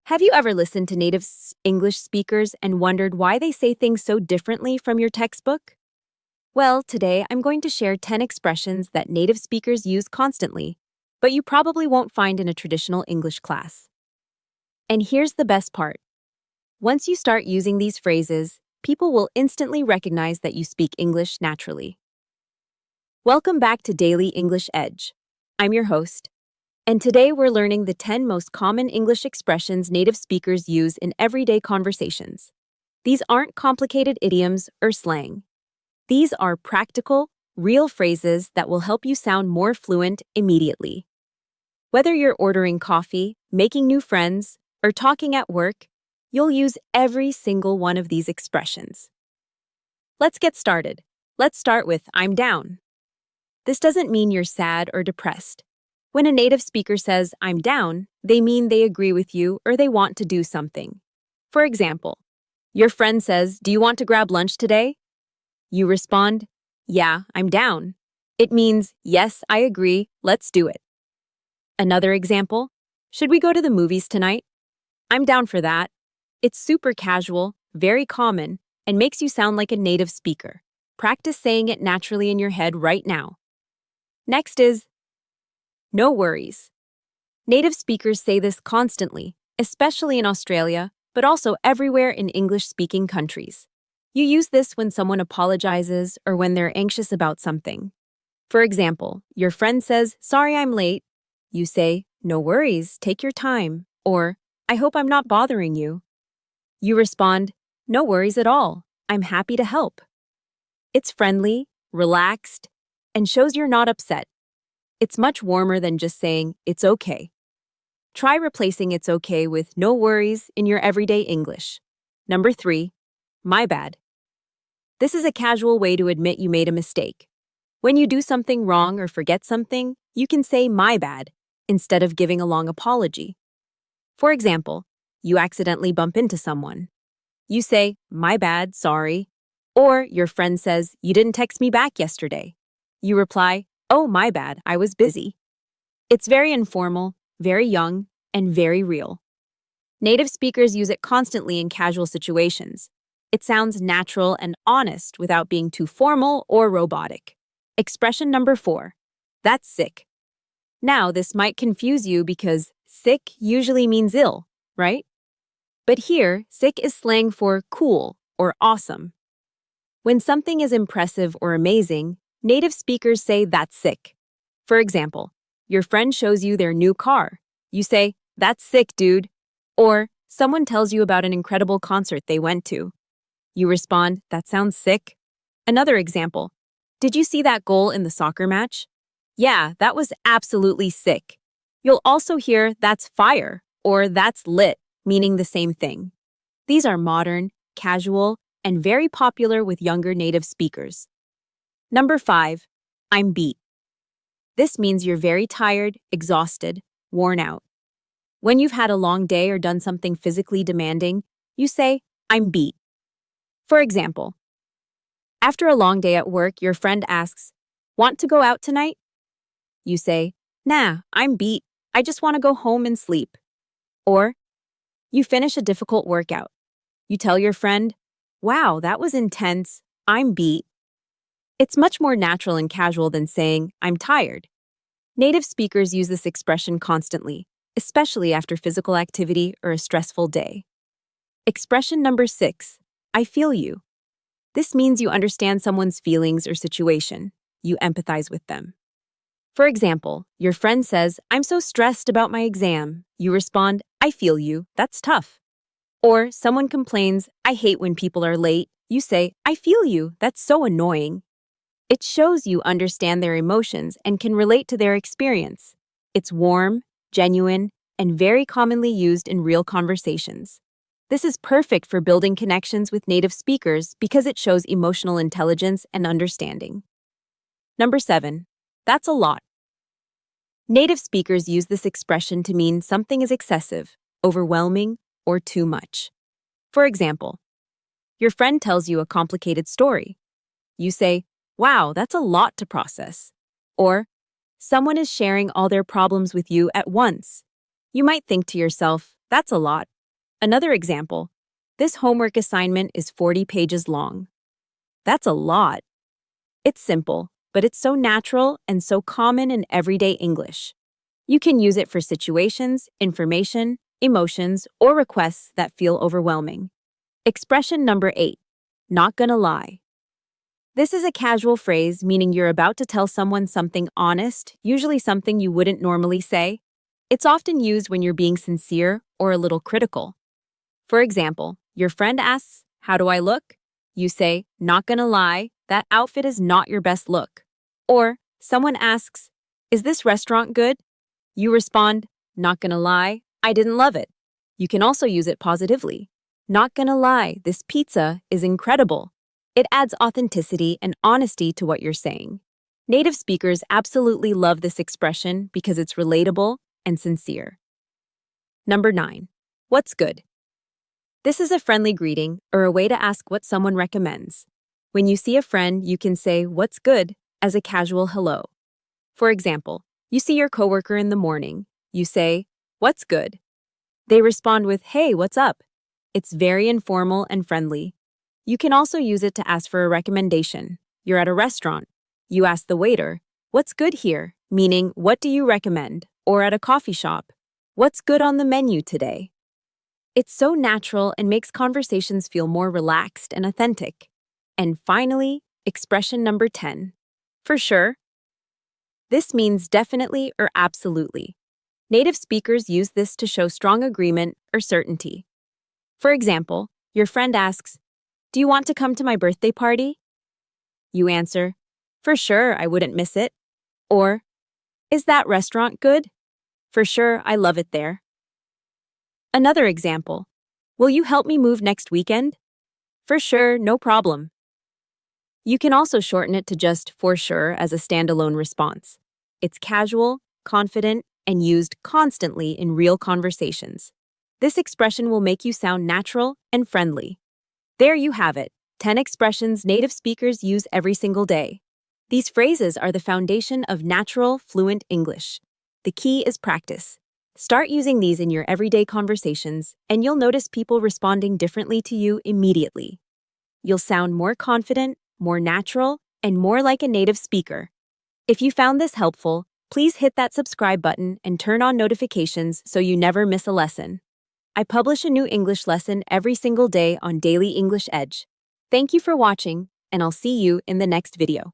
Have you ever listened to native English speakers and wondered why they say things so differently from your textbook? Well, today I'm going to share 10 expressions that native speakers use constantly, but you probably won't find in a traditional English class. And here's the best part. Once you start using these phrases, people will instantly recognize that you speak English naturally. Welcome back to Daily English Edge. I'm your host, and today we're learning the 10 most common English expressions native speakers use in everyday conversations. These aren't complicated idioms or slang. These are practical, real phrases that will help you sound more fluent immediately. Whether you're ordering coffee, making new friends, or talking at work, you'll use every single one of these expressions. Let's get started. Let's start with I'm down. This doesn't mean you're sad or depressed. When a native speaker says, I'm down, they mean they agree with you or they want to do something. For example, your friend says, do you want to grab lunch today? You respond, yeah, I'm down. It means, yes, I agree, let's do it. Another example, should we go to the movies tonight? I'm down for that. It's super casual, very common, and makes you sound like a native speaker. Practice saying it naturally in your head right now. Next is, no worries. Native speakers say this constantly, especially in Australia, but also everywhere in English-speaking countries. You use this when someone apologizes or when they're anxious about something. For example, your friend says, sorry I'm late. You say, no worries, take your time, or I hope I'm not bothering you. You respond, no worries at all, I'm happy to help. It's friendly, relaxed, and shows you're not upset. It's much warmer than just saying, it's okay. Try replacing it's okay with no worries in your everyday English. Number 3, my bad. This is a casual way to admit you made a mistake. When you do something wrong or forget something, you can say my bad instead of giving a long apology. For example, you accidentally bump into someone. You say, my bad, sorry. Or your friend says, you didn't text me back yesterday. You reply, oh, my bad, I was busy. It's very informal, very young, and very real. Native speakers use it constantly in casual situations. It sounds natural and honest without being too formal or robotic. Expression number 4, that's sick. Now, this might confuse you because sick usually means ill, right? But here, sick is slang for cool or awesome. When something is impressive or amazing, native speakers say that's sick. For example, your friend shows you their new car. You say, that's sick, dude. Or someone tells you about an incredible concert they went to. You respond, that sounds sick. Another example, did you see that goal in the soccer match? Yeah, that was absolutely sick. You'll also hear that's fire or that's lit, meaning the same thing. These are modern, casual, and very popular with younger native speakers. Number 5, I'm beat. This means you're very tired, exhausted, worn out. When you've had a long day or done something physically demanding, you say, I'm beat. For example, after a long day at work, your friend asks, want to go out tonight? You say, nah, I'm beat. I just want to go home and sleep. Or, you finish a difficult workout. You tell your friend, wow, that was intense. I'm beat. It's much more natural and casual than saying, I'm tired. Native speakers use this expression constantly, especially after physical activity or a stressful day. Expression number 6, I feel you. This means you understand someone's feelings or situation. You empathize with them. For example, your friend says, I'm so stressed about my exam. You respond, I feel you, that's tough. Or someone complains, I hate when people are late. You say, I feel you, that's so annoying. It shows you understand their emotions and can relate to their experience. It's warm, genuine, and very commonly used in real conversations. This is perfect for building connections with native speakers because it shows emotional intelligence and understanding. Number 7, that's a lot. Native speakers use this expression to mean something is excessive, overwhelming, or too much. For example, your friend tells you a complicated story. You say, wow, that's a lot to process. Or, someone is sharing all their problems with you at once. You might think to yourself, that's a lot, Another example, this homework assignment is 40 pages long. That's a lot. It's simple, but it's so natural and so common in everyday English. You can use it for situations, information, emotions, or requests that feel overwhelming. Expression number 8, not gonna lie. This is a casual phrase meaning you're about to tell someone something honest, usually something you wouldn't normally say. It's often used when you're being sincere or a little critical. For example, your friend asks, "How do I look?" You say, "Not gonna lie, that outfit is not your best look." Or someone asks, "Is this restaurant good?" You respond, "Not gonna lie, I didn't love it." You can also use it positively. "Not gonna lie, this pizza is incredible." It adds authenticity and honesty to what you're saying. Native speakers absolutely love this expression because it's relatable and sincere. Number 9, what's good? This is a friendly greeting or a way to ask what someone recommends. When you see a friend, you can say, "What's good?" as a casual hello. For example, you see your coworker in the morning. You say, "What's good?" They respond with, "Hey, what's up?" It's very informal and friendly. You can also use it to ask for a recommendation. You're at a restaurant. You ask the waiter, "What's good here?" meaning, "What do you recommend?" Or at a coffee shop, "What's good on the menu today?" It's so natural and makes conversations feel more relaxed and authentic. And finally, expression number 10, for sure. This means definitely or absolutely. Native speakers use this to show strong agreement or certainty. For example, your friend asks, "Do you want to come to my birthday party?" You answer, "For sure, I wouldn't miss it." Or, "Is that restaurant good?" "For sure, I love it there." Another example, "Will you help me move next weekend?" "For sure, no problem." You can also shorten it to just "for sure" as a standalone response. It's casual, confident, and used constantly in real conversations. This expression will make you sound natural and friendly. There you have it, 10 expressions native speakers use every single day. These phrases are the foundation of natural, fluent English. The key is practice. Start using these in your everyday conversations, and you'll notice people responding differently to you immediately. You'll sound more confident, more natural, and more like a native speaker. If you found this helpful, please hit that subscribe button and turn on notifications so you never miss a lesson. I publish a new English lesson every single day on Daily English Edge. Thank you for watching, and I'll see you in the next video.